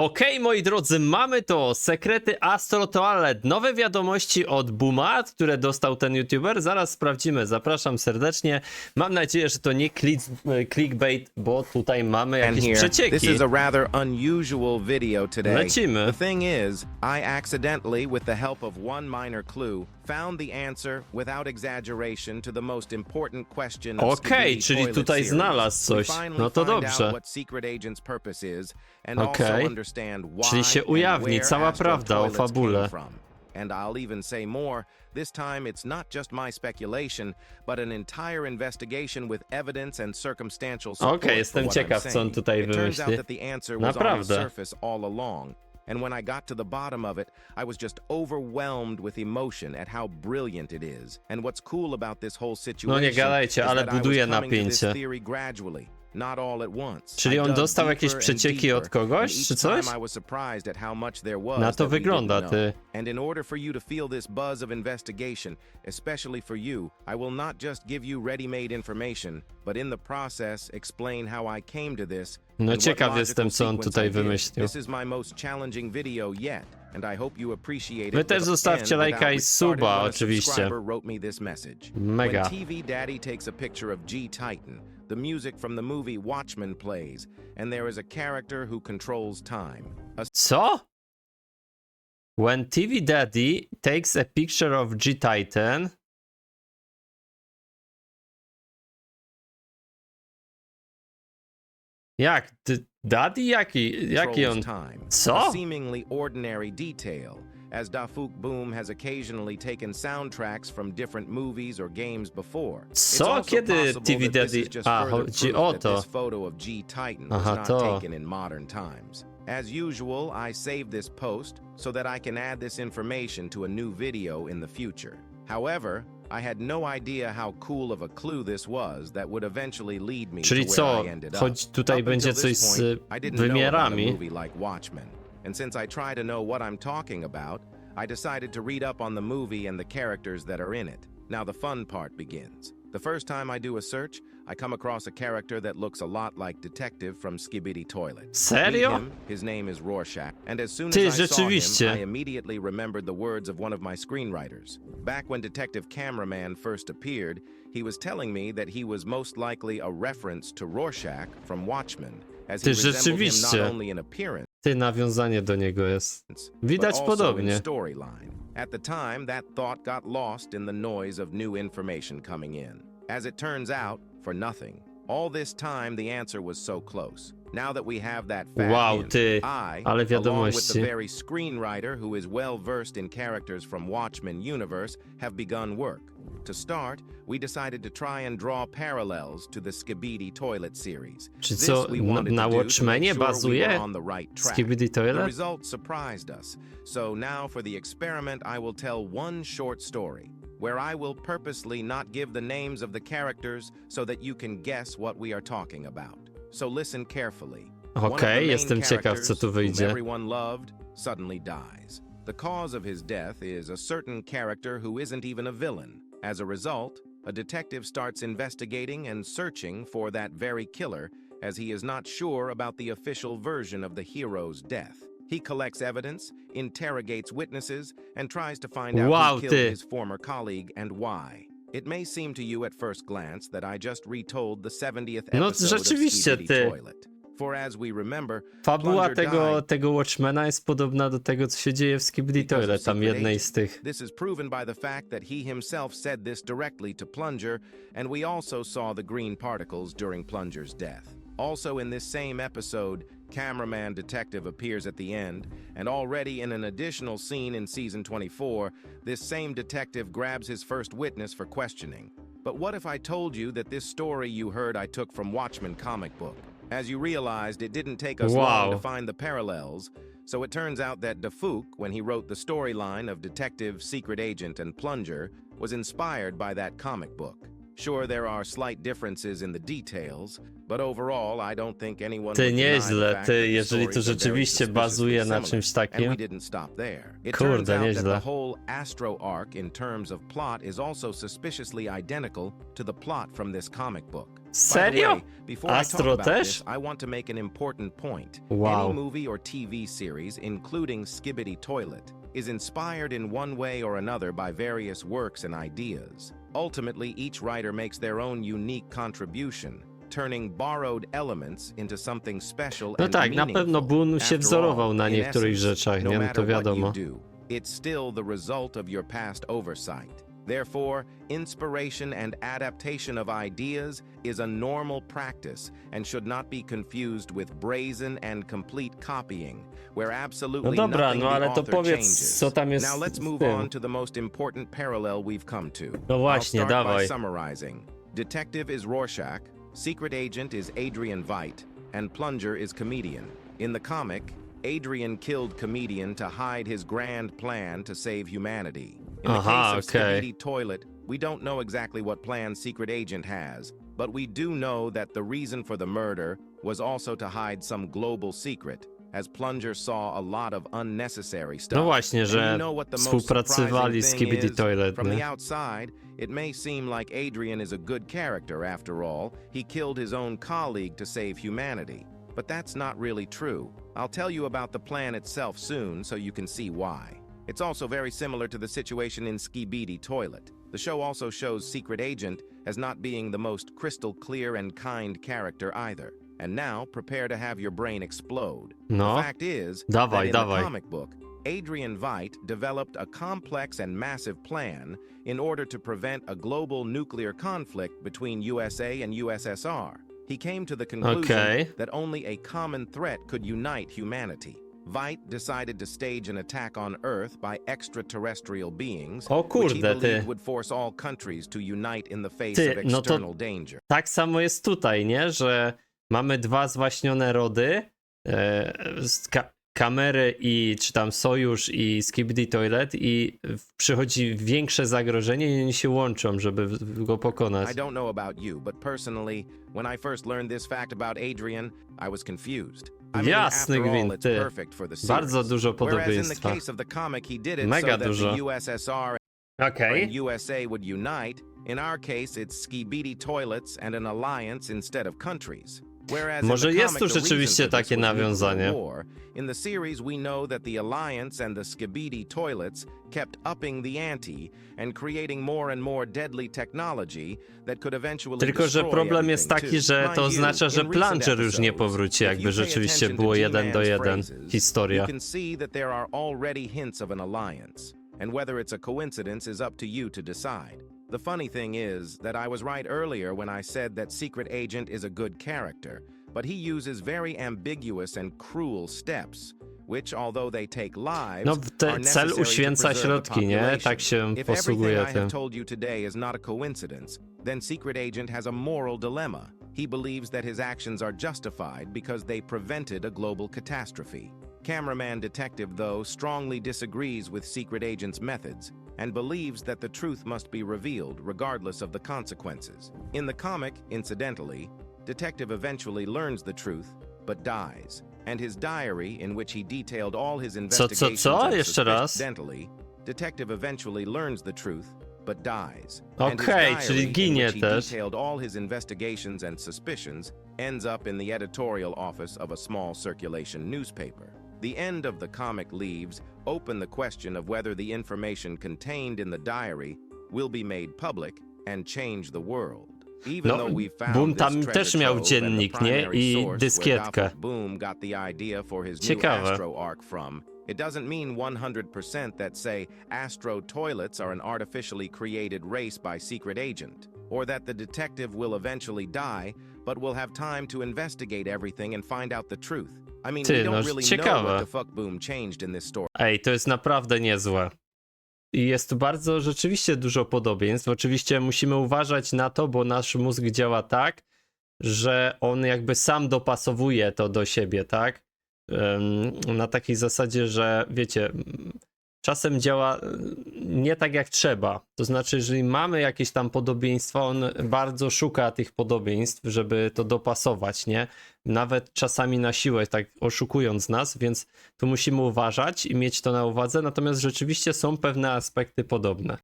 Okej, moi drodzy, mamy to. Sekrety Astro Toilet. Nowe wiadomości od Booma, które dostał ten youtuber. Zaraz sprawdzimy. Zapraszam serdecznie. Mam nadzieję, że to nie clickbait, bo tutaj mamy jakieś przecieki. This is a rather unusual video today. Lecimy. The thing is, I accidentally, with the help of one minor clue, found the answer without exaggeration to the most important question of Okej, Skibidi czyli Toilet tutaj series. znalazł coś. We finally No to find out dobrze. what Secret Agent's purpose is, and also Okej. understand why Czyli się and ujawni where cała Astro prawda o Toilets came fabule. from. And I'll even say more, this time it's not just my speculation, but an entire investigation with evidence and circumstantial support. Okej, jestem for what ciekaw, I'm co on saying. tutaj It turns out wymyśli. that the answer was on the Naprawdę. surface all along. And when I got to the bottom of it, I was just overwhelmed with emotion at how brilliant it is. And what's cool about this whole situation No nie gadajcie, is ale that I was buduje coming to this napięcie. theory gradually. Not all at once. Czyli I on dug dostał jakieś deeper and przecieki od deeper, kogoś, and each czy coś? time I was surprised at how much there was Na to that we wygląda, didn't know. ty. And in order for you to feel this buzz of investigation, especially for you, I will not just give you ready-made information, but in the process explain how I came to this. No and what ciekaw logical jestem, co on sequence tutaj I did. wymyślił. This is my most challenging video yet, and I hope you appreciate it. Wy też with a zostawcie pen lajka without i which started suba, when a oczywiście. subscriber wrote me this message. Mega. When TV Daddy takes a picture of G Titan, the music from the movie Watchmen plays, and there is a character who controls time. Co? When TV Daddy takes a picture of G-Titan. Jak? Daddy? Jaki on? Time. Co? A seemingly ordinary detail, as Dafuk Boom has occasionally taken soundtracks from different movies or games before. It's Co? also Kiedy possible TV that this Daddy... is just A, further chodzi proof o that to. this photo of G Titan was Aha, not to. taken in modern times. As usual, I saved this post so that I can add this information to a new video in the future. However, I had no idea how cool of a clue this was that would eventually lead me Czyli to where co? I ended up. Choć tutaj Up będzie until coś this z point, I didn't know about a wymiarami. movie like Watchmen. And since I try to know what I'm talking about, I decided to read up on the movie and the characters that are in it. Now the fun part begins. The first time I do a search, I come across a character that looks a lot like Detective from Skibidi Toilet. Serio? Meet him, his name is Rorschach, and as soon Ty, as I saw him, rzeczywiście. I immediately remembered the words of one of my screenwriters. Back when Detective Cameraman first appeared, he was telling me that he was most likely a reference to Rorschach from Watchmen, as he Ty, resembled him not rzeczywiście. only in appearance, Ty, nawiązanie do niego jest. but Widać also in podobnie. storyline. At the time, that thought got lost in the noise of new information coming in. As it turns out, for nothing. All this time, the answer was so close. Now that we have that fact Wow, in, ty, I, ale along with the wiadomości. very screenwriter who is well-versed in characters from Watchmen universe, have begun work. To start, we decided to try and draw parallels to the Skibidi Toilet series. Czy This co, we wanted na to do to Watchmenie make sure we bazuje were on the right track. Skibidi The Toilet? results surprised us. So now for the experiment, I will tell one short story, where I will purposely not give the names of the characters so that you can guess what we are talking about. So listen carefully. One of the Okej, main jestem ciekaw, co characters, tu whom wyjdzie. everyone loved, suddenly dies. The cause of his death is a certain character who isn't even a villain. As a result, a detective starts investigating and searching for that very killer, as he is not sure about the official version of the hero's death. He collects evidence, interrogates witnesses, and tries to find out Wow, who killed ty. his former colleague and why. It may seem to you at first glance that I just retold the 70th No, episode of rzeczywiście, Skibidi ty. Toilet. For as we remember, Fabuła Plunger died. tego Watchmena jest podobna do tego, co się dzieje w Skibidi Because of Toilet, tam Secret jednej Agent. z tych. This is proven by the fact that he himself said this directly to Plunger, and we also saw the green particles during Plunger's death. Also in this same episode, cameraman detective appears at the end, and already in an additional scene in season 24, this same detective grabs his first witness for questioning. But what if I told you that this story you heard I took from Watchmen comic book? As you realized, it didn't take us long to find the parallels, so it turns out that Dafuk, when he wrote the storyline of Detective, Secret Agent, and Plunger, was inspired by that comic book. Sure, there are slight differences in the details, but overall, I don't think anyone Ty, would deny the nieźle, fact ty, that the jeżeli to stories are very rzeczywiście suspiciously bazuje na similar, czymś and we takim. didn't stop there. It Kurde, turns out that nieźle. the whole Astro Arc in terms of plot is also suspiciously identical to the plot from this comic book. Serio? Before I talk Astro about też? this, I want to make an important point. Wow. Any movie or TV series, including Skibidi Toilet, is inspired in one way or another by various works and ideas. Ultimately, each writer makes their own unique contribution, turning borrowed elements into something special No and tak, na meaningful. pewno Boon się After wzorował all, na in niektórych essence, rzeczach, no nie? No to matter what you wiadomo. do, it's still the result of your past oversight. Therefore, inspiration and adaptation of ideas is a normal practice and should not be confused with brazen and complete copying, where absolutely No dobra, nothing no the ale to author powiedz, changes. co tam jest Now let's z move tym. on to the most important parallel we've come to. No właśnie, I'll start by dawaj. summarizing. Detective is Rorschach, secret agent is Adrian Veidt, and Plunger is Comedian. In the comic, Adrian killed Comedian to hide his grand plan to save humanity. In the case of Skibidi Toilet, we don't know exactly what plan Secret Agent has, but we do know that the reason for the murder was also to hide some global secret, as Plunger saw a lot of unnecessary stuff. No właśnie, And że you know what the most współpracowali z surprising thing Skibidi is? Toilet, From the nie? outside, it may seem like Adrian is a good character after all. He killed his own colleague to save humanity. But that's not really true. I'll tell you about the plan itself soon so you can see why. It's also very similar to the situation in Skibidi Toilet. The show also shows Secret Agent as not being the most crystal clear and kind character either. And now, prepare to have your brain explode. No. The fact is Dawaj, that in dawaj. the comic book, Adrian Veidt developed a complex and massive plan in order to prevent a global nuclear conflict between USA and USSR. He came to the conclusion that only a common threat could unite humanity. Veidt decided to stage an attack on Earth by extraterrestrial beings, O which he kurde, believed ty. would force all countries to unite in the face Ty, of no to external danger. tak samo jest tutaj, nie? Że mamy dwa zwaśnione rody, kamery i czy tam Sojusz i Skibidi Toilet i przychodzi większe zagrożenie i oni się łączą, żeby go pokonać. I don't know about you, but personally, when I first learned this fact about Adrian, I was confused. I mean, Jasny after all, gwint, it's ty. perfect for the series. Bardzo dużo Whereas in the podobieństwa. case of the comic, he did it Mega so that dużo. the USSR Okej. and USA would unite. In our case, it's Skibidi Toilets and an alliance instead of countries. Whereas Może in the jest comic, tu the rzeczywiście reason for this takie was nuclear nawiązanie. war. In the series, we know that the alliance and the Skibidi Toilets kept upping the ante and creating more and more deadly technology that could eventually Tylko, że destroy problem jest everything taki, too. że Mind to you, oznacza, że in recent Plunger już nie episodes, powróci, if jakby you pay rzeczywiście attention to było 1 do G-Man's 1 phrases, historia. you can see that there are already hints of an alliance, and whether it's a coincidence is up to you to decide. The funny thing is that I was right earlier when I said that Secret Agent is a good character, but he uses very ambiguous and cruel steps, which, although they take lives, No, are cel necessary to uświęca preserve the środki, nie? population. Tak się If posługuje everything I tym. have told you today is not a coincidence, then Secret Agent has a moral dilemma. He believes that his actions are justified because they prevented a global catastrophe. Cameraman Detective, though, strongly disagrees with Secret Agent's methods and believes that the truth must be revealed regardless of the consequences. In the comic, incidentally, Detective eventually learns the truth, but dies, and his diary, in which he detailed all his investigations and Jeszcze raz. incidentally, Detective eventually learns the truth, but dies. Okej, And his czyli diary, in ginie which he też. detailed all his investigations and suspicions, ends up in the editorial office of a small circulation newspaper. The end of the comic leaves open the question of whether the information contained in the diary will be made public and change the world. Even No, though we found Boom this tam treasure też miał trove and dziennik, the nie? primary I source where dyskietkę. Dr. Boom got the idea for his new Ciekawe. Astro Arc from, it doesn't mean 100% that, say, Astro Toilets are an artificially created race by Secret Agent, or that the detective will eventually die, but will have time to investigate everything and find out the truth. I mean, Ty, we no, don't really know ciekawe. what the fuck Boom changed in this story. Ej, to jest naprawdę niezłe. I jest tu bardzo rzeczywiście dużo podobieństw. Oczywiście musimy uważać na to, bo nasz mózg działa tak, że on jakby sam dopasowuje to do siebie, tak? Na takiej zasadzie, że wiecie, czasem działa nie tak jak trzeba. To znaczy, jeżeli mamy jakieś tam podobieństwa, on bardzo szuka tych podobieństw, żeby to dopasować, nie? Nawet czasami na siłę, tak oszukując nas, więc tu musimy uważać i mieć to na uwadze, natomiast rzeczywiście są pewne aspekty podobne.